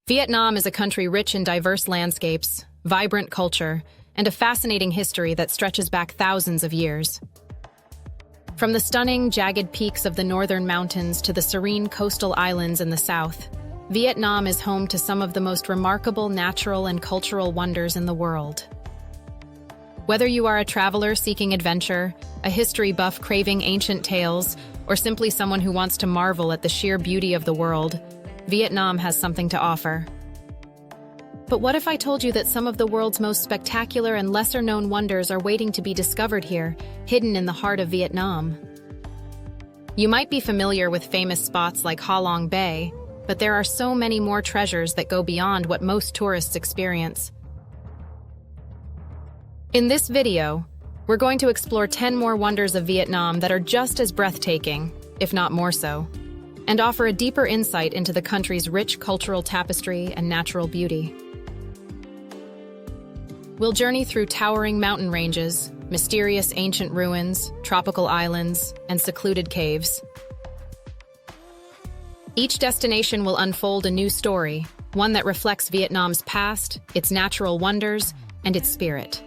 Vietnam is a country rich in diverse landscapes, vibrant culture, and a fascinating history that stretches back thousands of years. From the stunning, jagged peaks of the northern mountains to the serene coastal islands in the south, Vietnam is home to some of the most remarkable natural and cultural wonders in the world. Whether you are a traveler seeking adventure, a history buff craving ancient tales, or simply someone who wants to marvel at the sheer beauty of the world, Vietnam has something to offer. But what if I told you that some of the world's most spectacular and lesser-known wonders are waiting to be discovered here, hidden in the heart of Vietnam? You might be familiar with famous spots like Ha Long Bay, but there are so many more treasures that go beyond what most tourists experience. In this video, we're going to explore 10 more wonders of Vietnam that are just as breathtaking, if not more so, and offer a deeper insight into the country's rich cultural tapestry and natural beauty. We'll journey through towering mountain ranges, mysterious ancient ruins, tropical islands, and secluded caves. Each destination will unfold a new story, one that reflects Vietnam's past, its natural wonders, and its spirit.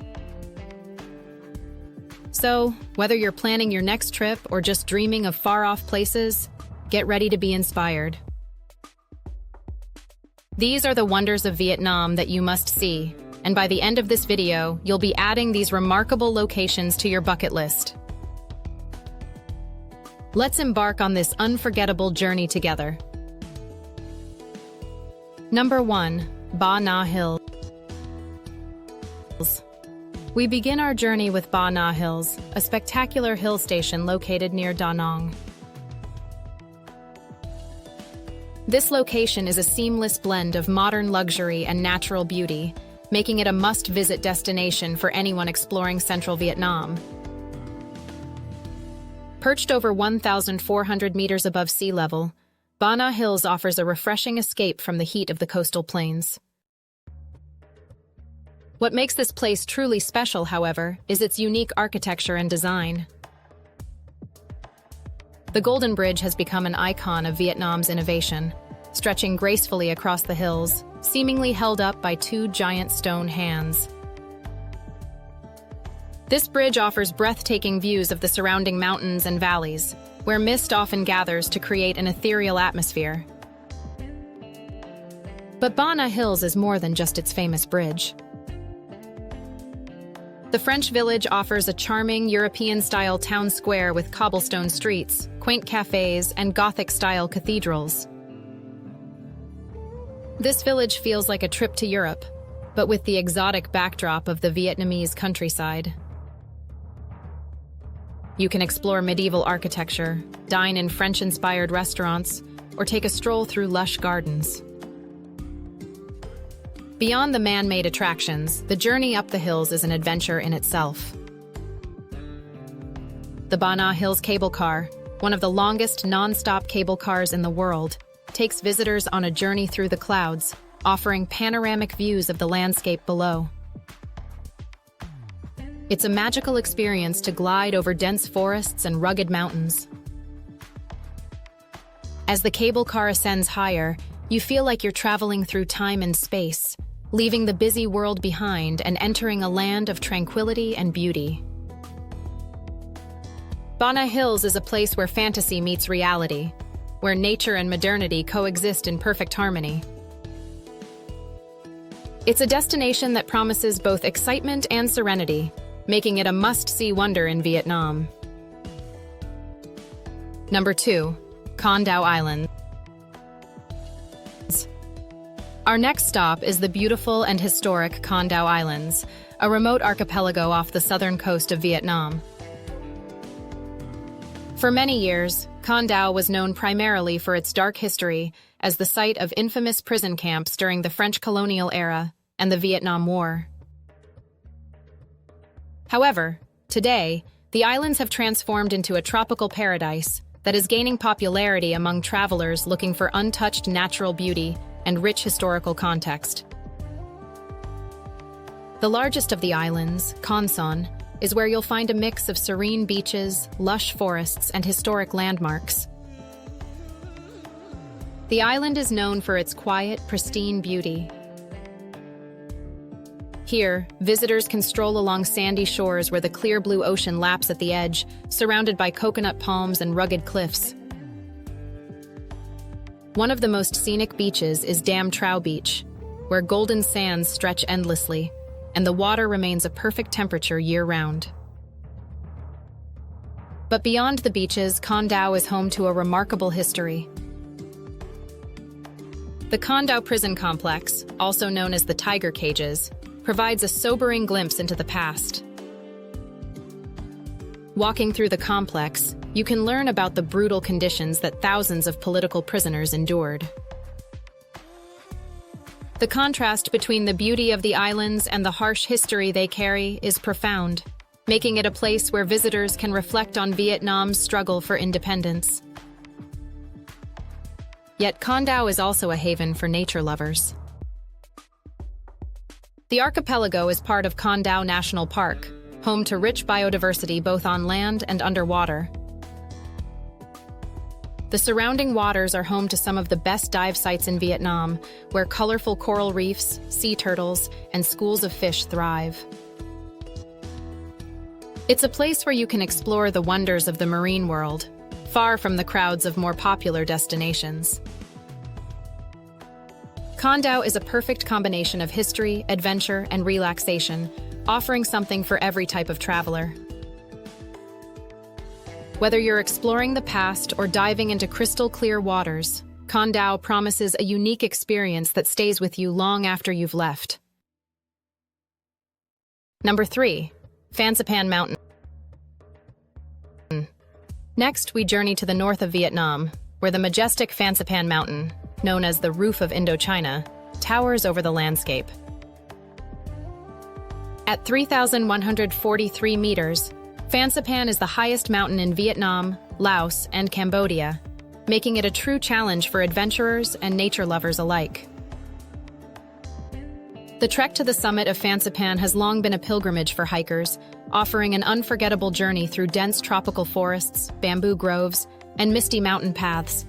So, whether you're planning your next trip or just dreaming of far-off places, get ready to be inspired. These are the wonders of Vietnam that you must see, and by the end of this video, you'll be adding these remarkable locations to your bucket list. Let's embark on this unforgettable journey together. Number 1. Ba Na Hills. We begin our journey with Ba Na Hills, a spectacular hill station located near Da Nang. This location is a seamless blend of modern luxury and natural beauty, making it a must-visit destination for anyone exploring central Vietnam. Perched over 1,400 meters above sea level, Ba Na Hills offers a refreshing escape from the heat of the coastal plains. What makes this place truly special, however, is its unique architecture and design. The Golden Bridge has become an icon of Vietnam's innovation, stretching gracefully across the hills, seemingly held up by two giant stone hands. This bridge offers breathtaking views of the surrounding mountains and valleys, where mist often gathers to create an ethereal atmosphere. But Ba Na Hills is more than just its famous bridge. The French village offers a charming European-style town square with cobblestone streets, quaint cafes, and Gothic-style cathedrals. This village feels like a trip to Europe, but with the exotic backdrop of the Vietnamese countryside. You can explore medieval architecture, dine in French-inspired restaurants, or take a stroll through lush gardens. Beyond the man-made attractions, the journey up the hills is an adventure in itself. The Ba Na Hills Cable Car, one of the longest non-stop cable cars in the world, takes visitors on a journey through the clouds, offering panoramic views of the landscape below. It's a magical experience to glide over dense forests and rugged mountains. As the cable car ascends higher, you feel like you're traveling through time and space, leaving the busy world behind and entering a land of tranquility and beauty. Ba Na Hills is a place where fantasy meets reality, where nature and modernity coexist in perfect harmony. It's a destination that promises both excitement and serenity, making it a must-see wonder in Vietnam. Number 2. Con Dao Island. Our next stop is the beautiful and historic Con Dao Islands, a remote archipelago off the southern coast of Vietnam. For many years, Con Dao was known primarily for its dark history as the site of infamous prison camps during the French colonial era and the Vietnam War. However, today, the islands have transformed into a tropical paradise that is gaining popularity among travelers looking for untouched natural beauty and rich historical context. The largest of the islands, Con Son, is where you'll find a mix of serene beaches, lush forests, and historic landmarks. The island is known for its quiet, pristine beauty. Here, visitors can stroll along sandy shores where the clear blue ocean laps at the edge, surrounded by coconut palms and rugged cliffs. One of the most scenic beaches is Dam Trao Beach, where golden sands stretch endlessly, and the water remains a perfect temperature year-round. But beyond the beaches, Con Dao is home to a remarkable history. The Con Dao prison complex, also known as the Tiger Cages, provides a sobering glimpse into the past. Walking through the complex, you can learn about the brutal conditions that thousands of political prisoners endured. The contrast between the beauty of the islands and the harsh history they carry is profound, making it a place where visitors can reflect on Vietnam's struggle for independence. Yet Con Dao is also a haven for nature lovers. The archipelago is part of Con Dao National Park, home to rich biodiversity both on land and underwater. The surrounding waters are home to some of the best dive sites in Vietnam, where colorful coral reefs, sea turtles, and schools of fish thrive. It's a place where you can explore the wonders of the marine world, far from the crowds of more popular destinations. Con Dao is a perfect combination of history, adventure, and relaxation, offering something for every type of traveler. Whether you're exploring the past or diving into crystal-clear waters, Con Dao promises a unique experience that stays with you long after you've left. Number 3. Phan Mountain. Next, we journey to the north of Vietnam, where the majestic Phan Mountain, known as the Roof of Indochina, towers over the landscape. At 3,143 meters, Phan is the highest mountain in Vietnam, Laos, and Cambodia, making it a true challenge for adventurers and nature lovers alike. The trek to the summit of Phan has long been a pilgrimage for hikers, offering an unforgettable journey through dense tropical forests, bamboo groves, and misty mountain paths.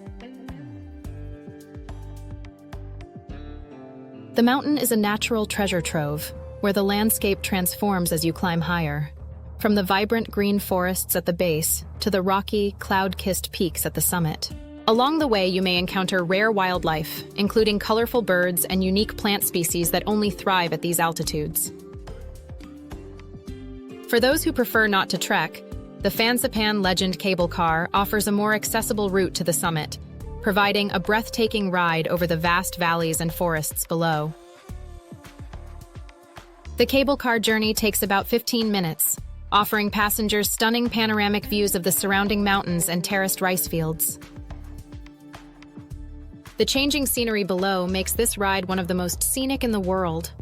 The mountain is a natural treasure trove, where the landscape transforms as you climb higher. From the vibrant green forests at the base to the rocky, cloud-kissed peaks at the summit. Along the way, you may encounter rare wildlife, including colorful birds and unique plant species that only thrive at these altitudes. For those who prefer not to trek, the Phan Legend cable car offers a more accessible route to the summit, providing a breathtaking ride over the vast valleys and forests below. The cable car journey takes about 15 minutes, offering passengers stunning panoramic views of the surrounding mountains and terraced rice fields. The changing scenery below makes this ride one of the most scenic in the world.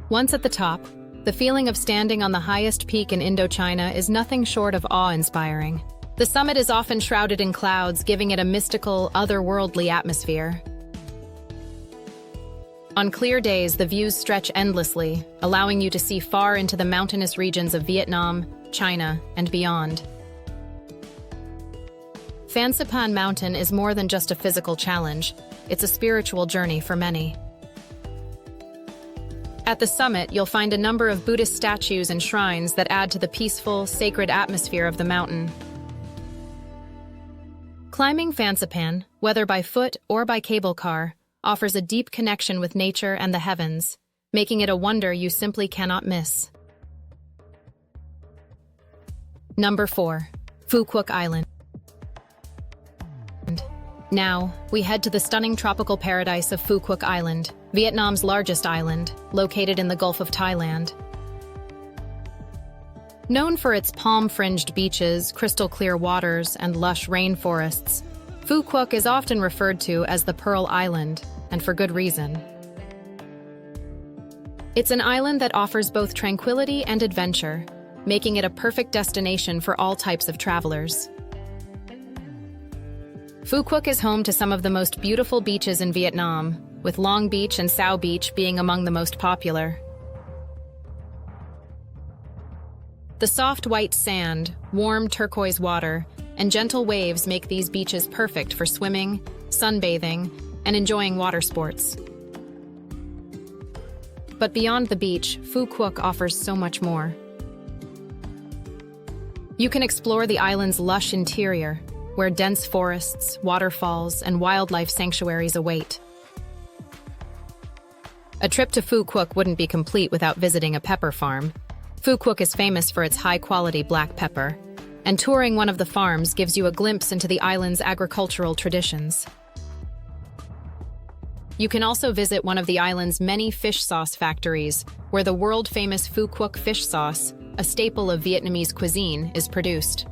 Once at the top, the feeling of standing on the highest peak in Indochina is nothing short of awe-inspiring. The summit is often shrouded in clouds, giving it a mystical, otherworldly atmosphere. On clear days, the views stretch endlessly, allowing you to see far into the mountainous regions of Vietnam, China, and beyond. Phan Mountain is more than just a physical challenge. It's a spiritual journey for many. At the summit, you'll find a number of Buddhist statues and shrines that add to the peaceful, sacred atmosphere of the mountain. Climbing Phan, whether by foot or by cable car, offers a deep connection with nature and the heavens, making it a wonder you simply cannot miss. Number 4. Phu Quoc Island. Now, we head to the stunning tropical paradise of Phu Quoc Island, Vietnam's largest island, located in the Gulf of Thailand. Known for its palm-fringed beaches, crystal-clear waters, and lush rainforests, Phu Quoc is often referred to as the Pearl Island, and for good reason. It's an island that offers both tranquility and adventure, making it a perfect destination for all types of travelers. Phu Quoc is home to some of the most beautiful beaches in Vietnam, with Long Beach and Sao Beach being among the most popular. The soft white sand, warm turquoise water, and gentle waves make these beaches perfect for swimming, sunbathing, and enjoying water sports. But beyond the beach, Phu Quoc offers so much more. You can explore the island's lush interior, where dense forests, waterfalls, and wildlife sanctuaries await. A trip to Phu Quoc wouldn't be complete without visiting a pepper farm. Phu Quoc is famous for its high-quality black pepper, and touring one of the farms gives you a glimpse into the island's agricultural traditions. You can also visit one of the island's many fish sauce factories, where the world-famous Phu Quoc fish sauce, a staple of Vietnamese cuisine, is produced.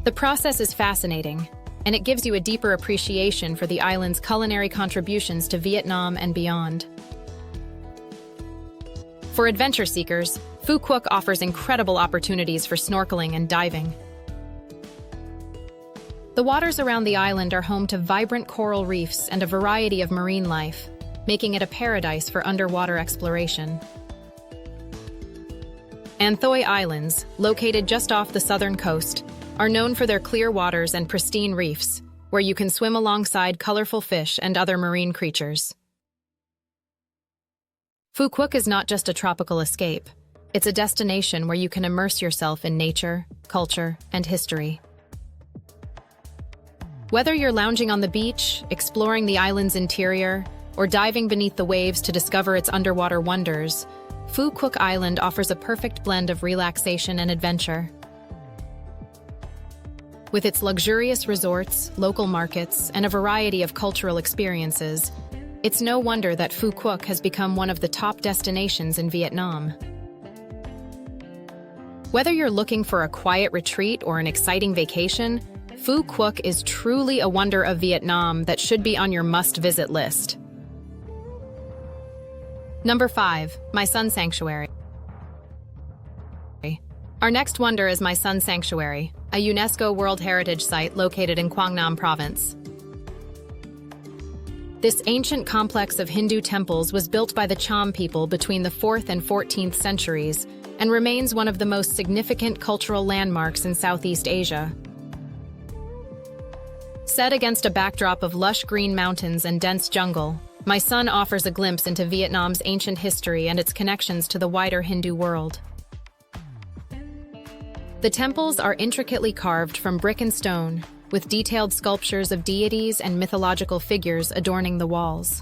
The process is fascinating, and it gives you a deeper appreciation for the island's culinary contributions to Vietnam and beyond. For adventure seekers, Phu Quoc offers incredible opportunities for snorkeling and diving. The waters around the island are home to vibrant coral reefs and a variety of marine life, making it a paradise for underwater exploration. Anthoy Islands, located just off the southern coast, are known for their clear waters and pristine reefs, where you can swim alongside colorful fish and other marine creatures. Phu Quoc is not just a tropical escape. It's a destination where you can immerse yourself in nature, culture, and history. Whether you're lounging on the beach, exploring the island's interior, or diving beneath the waves to discover its underwater wonders, Phu Quoc Island offers a perfect blend of relaxation and adventure. With its luxurious resorts, local markets, and a variety of cultural experiences, it's no wonder that Phu Quoc has become one of the top destinations in Vietnam. Whether you're looking for a quiet retreat or an exciting vacation, Phu Quoc is truly a wonder of Vietnam that should be on your must-visit list. Number 5. My Sun Sanctuary. Our next wonder is My Sun Sanctuary, a UNESCO World Heritage Site located in Quang Nam Province. This ancient complex of Hindu temples was built by the Cham people between the 4th and 14th centuries and remains one of the most significant cultural landmarks in Southeast Asia. Set against a backdrop of lush green mountains and dense jungle, My Sun offers a glimpse into Vietnam's ancient history and its connections to the wider Hindu world. The temples are intricately carved from brick and stone, with detailed sculptures of deities and mythological figures adorning the walls.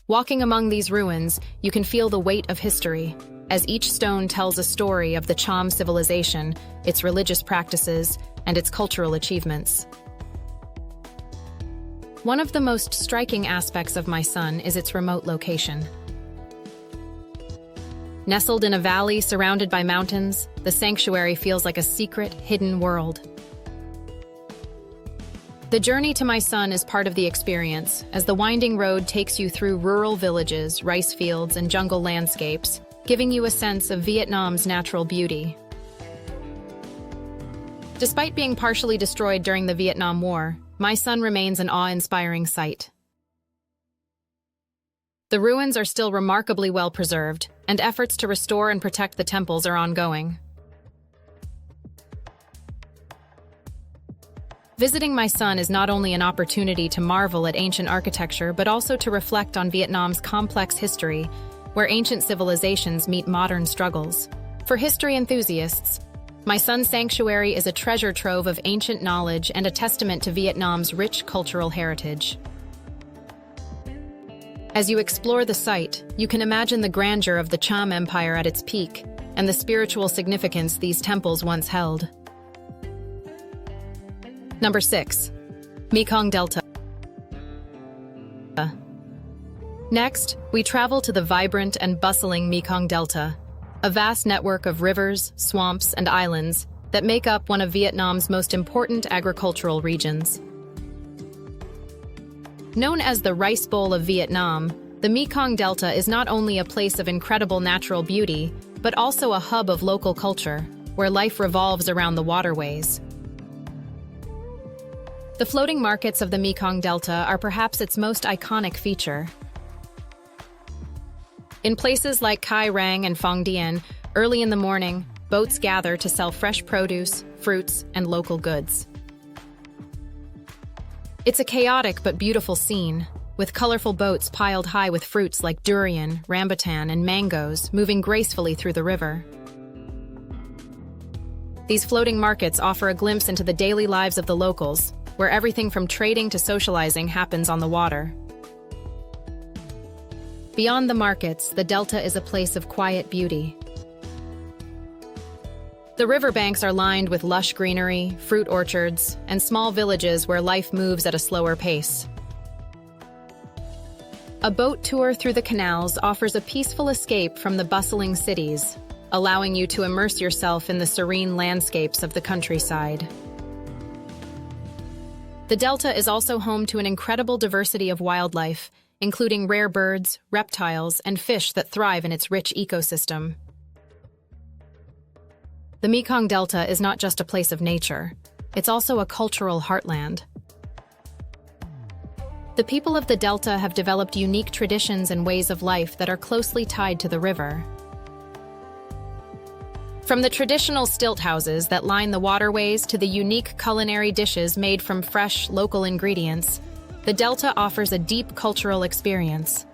Walking among these ruins, you can feel the weight of history, as each stone tells a story of the Cham civilization, its religious practices, and its cultural achievements. One of the most striking aspects of My Sun is its remote location. Nestled in a valley surrounded by mountains, the sanctuary feels like a secret, hidden world. The journey to My Sun is part of the experience, as the winding road takes you through rural villages, rice fields, and jungle landscapes, giving you a sense of Vietnam's natural beauty. Despite being partially destroyed during the Vietnam War, My Sun remains an awe-inspiring sight. The ruins are still remarkably well preserved, and efforts to restore and protect the temples are ongoing. Visiting My Sun is not only an opportunity to marvel at ancient architecture, but also to reflect on Vietnam's complex history, where ancient civilizations meet modern struggles. For history enthusiasts, My Sun Sanctuary is a treasure trove of ancient knowledge and a testament to Vietnam's rich cultural heritage. As you explore the site, you can imagine the grandeur of the Cham Empire at its peak and the spiritual significance these temples once held. Number 6. Mekong Delta. Next, we travel to the vibrant and bustling Mekong Delta, a vast network of rivers, swamps, and islands that make up one of Vietnam's most important agricultural regions. Known as the Rice Bowl of Vietnam, the Mekong Delta is not only a place of incredible natural beauty, but also a hub of local culture, where life revolves around the waterways. The floating markets of the Mekong Delta are perhaps its most iconic feature. In places like Cai Rang and Phong Dien, early in the morning, boats gather to sell fresh produce, fruits, and local goods. It's a chaotic but beautiful scene, with colorful boats piled high with fruits like durian, rambutan, and mangoes moving gracefully through the river. These floating markets offer a glimpse into the daily lives of the locals, where everything from trading to socializing happens on the water. Beyond the markets, the delta is a place of quiet beauty. The riverbanks are lined with lush greenery, fruit orchards, and small villages where life moves at a slower pace. A boat tour through the canals offers a peaceful escape from the bustling cities, allowing you to immerse yourself in the serene landscapes of the countryside. The delta is also home to an incredible diversity of wildlife, including rare birds, reptiles, and fish that thrive in its rich ecosystem. The Mekong Delta is not just a place of nature, it's also a cultural heartland. The people of the Delta have developed unique traditions and ways of life that are closely tied to the river. From the traditional stilt houses that line the waterways to the unique culinary dishes made from fresh, local ingredients, the Delta offers a deep cultural experience.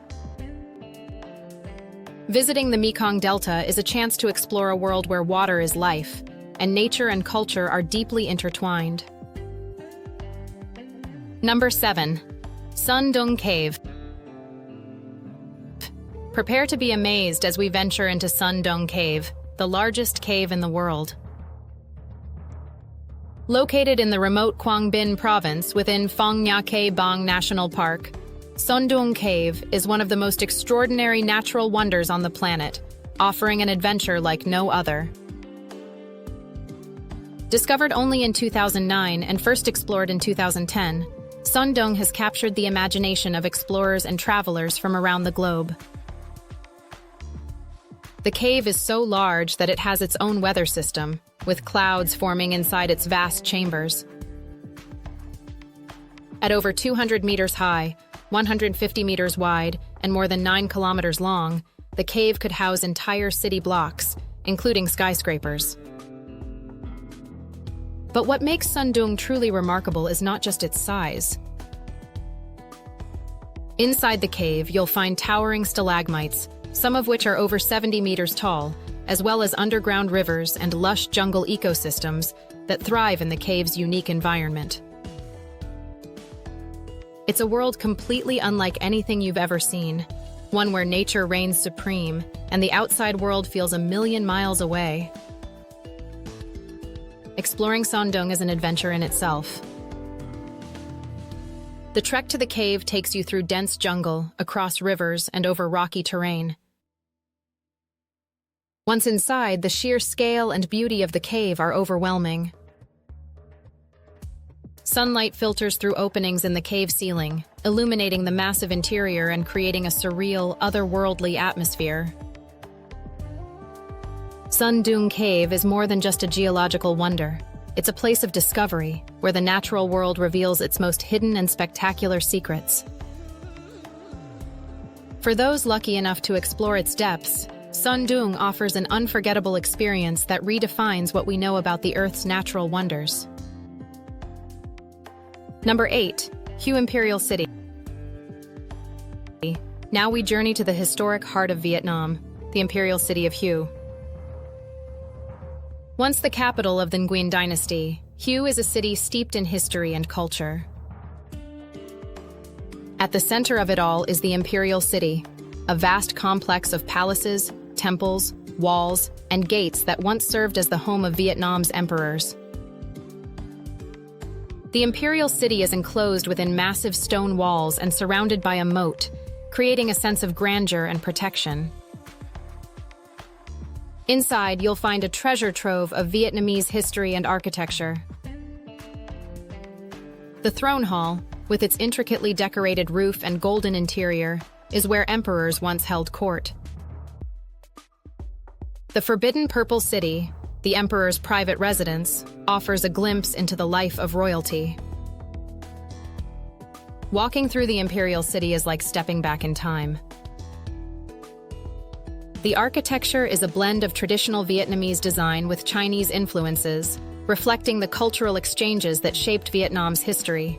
Visiting the Mekong Delta is a chance to explore a world where water is life, and nature and culture are deeply intertwined. Number 7. Sun Dung Cave. Prepare to be amazed as we venture into Sun Dung Cave, the largest cave in the world. Located in the remote Quang Binh province within Phong Nha Ke Bang National Park, Sun Dung Cave is one of the most extraordinary natural wonders on the planet, offering an adventure like no other. Discovered only in 2009 and first explored in 2010, Sun Dung has captured the imagination of explorers and travelers from around the globe. The cave is so large that it has its own weather system, with clouds forming inside its vast chambers. At over 200 meters high, 150 meters wide, and more than 9 kilometers long, the cave could house entire city blocks, including skyscrapers. But what makes Sun Dung truly remarkable is not just its size. Inside the cave, you'll find towering stalagmites, some of which are over 70 meters tall, as well as underground rivers and lush jungle ecosystems that thrive in the cave's unique environment. It's a world completely unlike anything you've ever seen, one where nature reigns supreme and the outside world feels a million miles away. Exploring Sun Dung is an adventure in itself. The trek to the cave takes you through dense jungle, across rivers, and over rocky terrain. Once inside, the sheer scale and beauty of the cave are overwhelming. Sunlight filters through openings in the cave ceiling, illuminating the massive interior and creating a surreal, otherworldly atmosphere. Sun Dung Cave is more than just a geological wonder. It's a place of discovery, where the natural world reveals its most hidden and spectacular secrets. For those lucky enough to explore its depths, Sun Dung offers an unforgettable experience that redefines what we know about the Earth's natural wonders. Number 8. Hue Imperial City. Now we journey to the historic heart of Vietnam, the Imperial City of Hue. Once the capital of the Nguyen dynasty, Hue is a city steeped in history and culture. At the center of it all is the Imperial City, a vast complex of palaces, temples, walls, and gates that once served as the home of Vietnam's emperors. The Imperial City is enclosed within massive stone walls and surrounded by a moat, creating a sense of grandeur and protection. Inside, you'll find a treasure trove of Vietnamese history and architecture. The Throne Hall, with its intricately decorated roof and golden interior, is where emperors once held court. The Forbidden Purple City, the emperor's private residence, offers a glimpse into the life of royalty. Walking through the Imperial City is like stepping back in time. The architecture is a blend of traditional Vietnamese design with Chinese influences, reflecting the cultural exchanges that shaped Vietnam's history.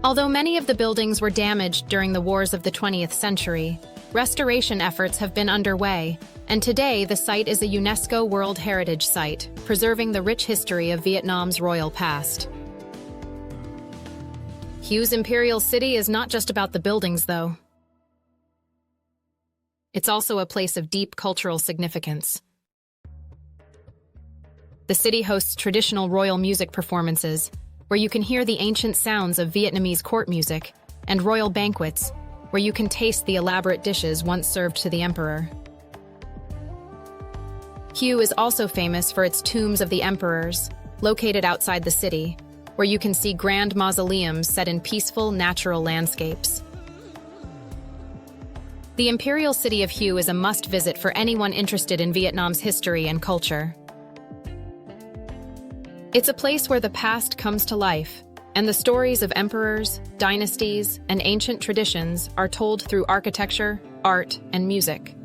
Although many of the buildings were damaged during the wars of the 20th century, restoration efforts have been underway, and today the site is a UNESCO World Heritage Site, preserving the rich history of Vietnam's royal past. Hue's Imperial City is not just about the buildings, though. It's also a place of deep cultural significance. The city hosts traditional royal music performances, where you can hear the ancient sounds of Vietnamese court music, and royal banquets, where you can taste the elaborate dishes once served to the emperor. Hue is also famous for its tombs of the emperors, located outside the city, where you can see grand mausoleums set in peaceful, natural landscapes. The Imperial City of Hue is a must-visit for anyone interested in Vietnam's history and culture. It's a place where the past comes to life, and the stories of emperors, dynasties, and ancient traditions are told through architecture, art, and music.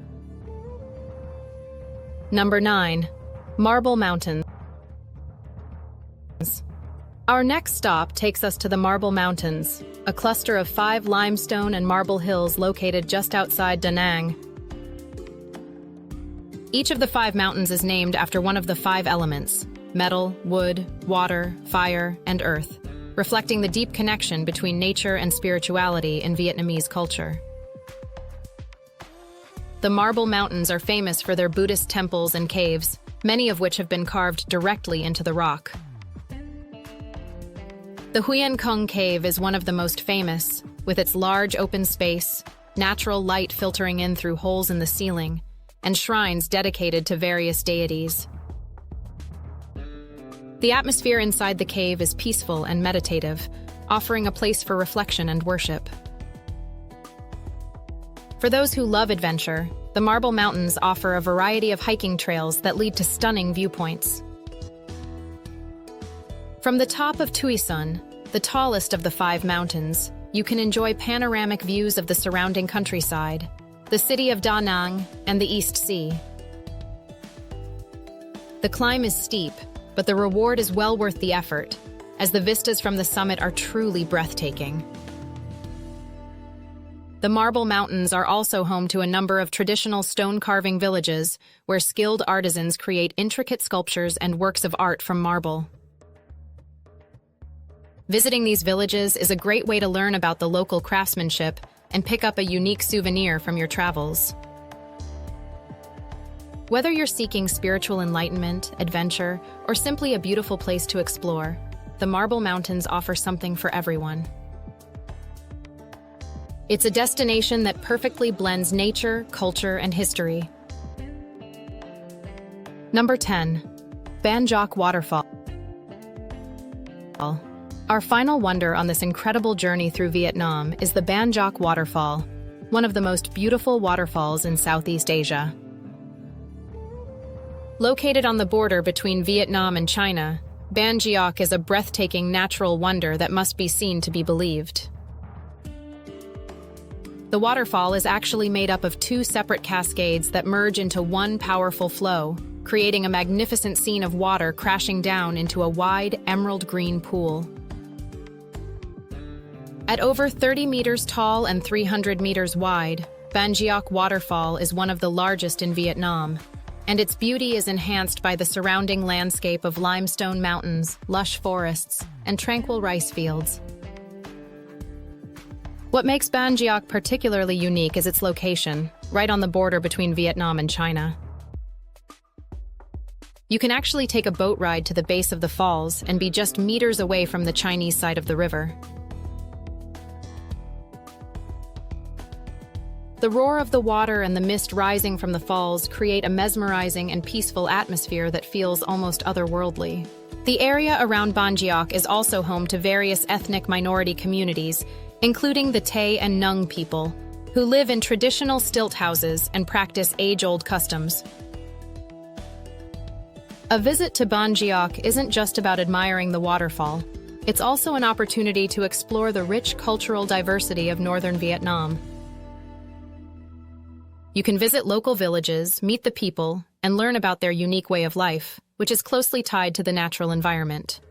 Number 9. Marble Mountains. Our next stop takes us to the Marble Mountains, a cluster of 5 limestone and marble hills located just outside Da Nang. Each of the 5 mountains is named after one of the 5 elements: metal, wood, water, fire, and earth, reflecting the deep connection between nature and spirituality in Vietnamese culture. The Marble Mountains are famous for their Buddhist temples and caves, many of which have been carved directly into the rock. The Huyen Kung Cave is one of the most famous, with its large open space, natural light filtering in through holes in the ceiling, and shrines dedicated to various deities. The atmosphere inside the cave is peaceful and meditative, offering a place for reflection and worship. For those who love adventure, the Marble Mountains offer a variety of hiking trails that lead to stunning viewpoints. From the top of Tuisun, the tallest of the 5 mountains, you can enjoy panoramic views of the surrounding countryside, the city of Da Nang, and the East Sea. The climb is steep, but the reward is well worth the effort, as the vistas from the summit are truly breathtaking. The Marble Mountains are also home to a number of traditional stone carving villages where skilled artisans create intricate sculptures and works of art from marble. Visiting these villages is a great way to learn about the local craftsmanship and pick up a unique souvenir from your travels. Whether you're seeking spiritual enlightenment, adventure, or simply a beautiful place to explore, the Marble Mountains offer something for everyone. It's a destination that perfectly blends nature, culture, and history. Number 10. Ban Giok Waterfall. Our final wonder on this incredible journey through Vietnam is the Ban Giok Waterfall, one of the most beautiful waterfalls in Southeast Asia. Located on the border between Vietnam and China, Ban Giok is a breathtaking natural wonder that must be seen to be believed. The waterfall is actually made up of 2 separate cascades that merge into one powerful flow, creating a magnificent scene of water crashing down into a wide, emerald green pool. At over 30 meters tall and 300 meters wide, Ban Giok Waterfall is one of the largest in Vietnam, and its beauty is enhanced by the surrounding landscape of limestone mountains, lush forests, and tranquil rice fields. What makes Ban Giok particularly unique is its location, right on the border between Vietnam and China. You can actually take a boat ride to the base of the falls and be just meters away from the Chinese side of the river. The roar of the water and the mist rising from the falls create a mesmerizing and peaceful atmosphere that feels almost otherworldly. The area around Ban Giok is also home to various ethnic minority communities, including the Tay and Nung people, who live in traditional stilt houses and practice age-old customs. A visit to Ban Giok isn't just about admiring the waterfall. It's also an opportunity to explore the rich cultural diversity of northern Vietnam. You can visit local villages, meet the people, and learn about their unique way of life, which is closely tied to the natural environment.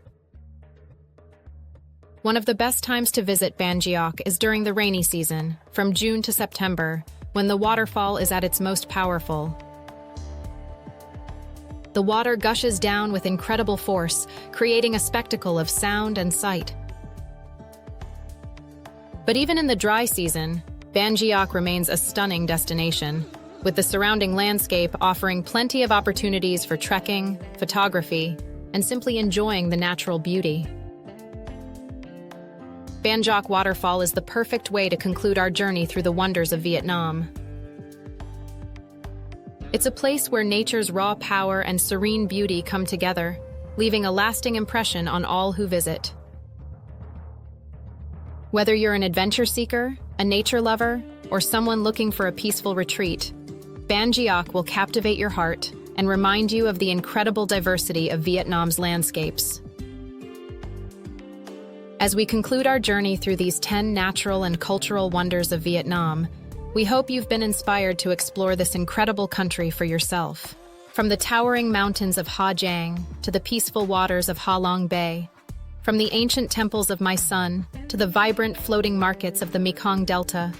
One of the best times to visit Bangkok is during the rainy season, from June to September, when the waterfall is at its most powerful. The water gushes down with incredible force, creating a spectacle of sound and sight. But even in the dry season, Bangkok remains a stunning destination, with the surrounding landscape offering plenty of opportunities for trekking, photography, and simply enjoying the natural beauty. Bangkok Waterfall is the perfect way to conclude our journey through the wonders of Vietnam. It's a place where nature's raw power and serene beauty come together, leaving a lasting impression on all who visit. Whether you're an adventure seeker, a nature lover, or someone looking for a peaceful retreat, Bangkok will captivate your heart and remind you of the incredible diversity of Vietnam's landscapes. As we conclude our journey through these 10 natural and cultural wonders of Vietnam, we hope you've been inspired to explore this incredible country for yourself. From the towering mountains of Ha Giang to the peaceful waters of Ha Long Bay, from the ancient temples of My Son to the vibrant floating markets of the Mekong Delta,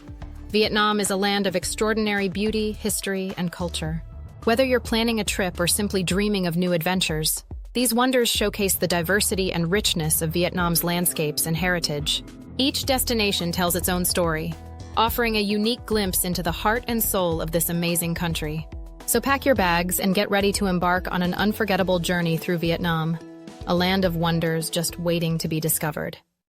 Vietnam is a land of extraordinary beauty, history, and culture. Whether you're planning a trip or simply dreaming of new adventures, these wonders showcase the diversity and richness of Vietnam's landscapes and heritage. Each destination tells its own story, offering a unique glimpse into the heart and soul of this amazing country. So pack your bags and get ready to embark on an unforgettable journey through Vietnam, a land of wonders just waiting to be discovered.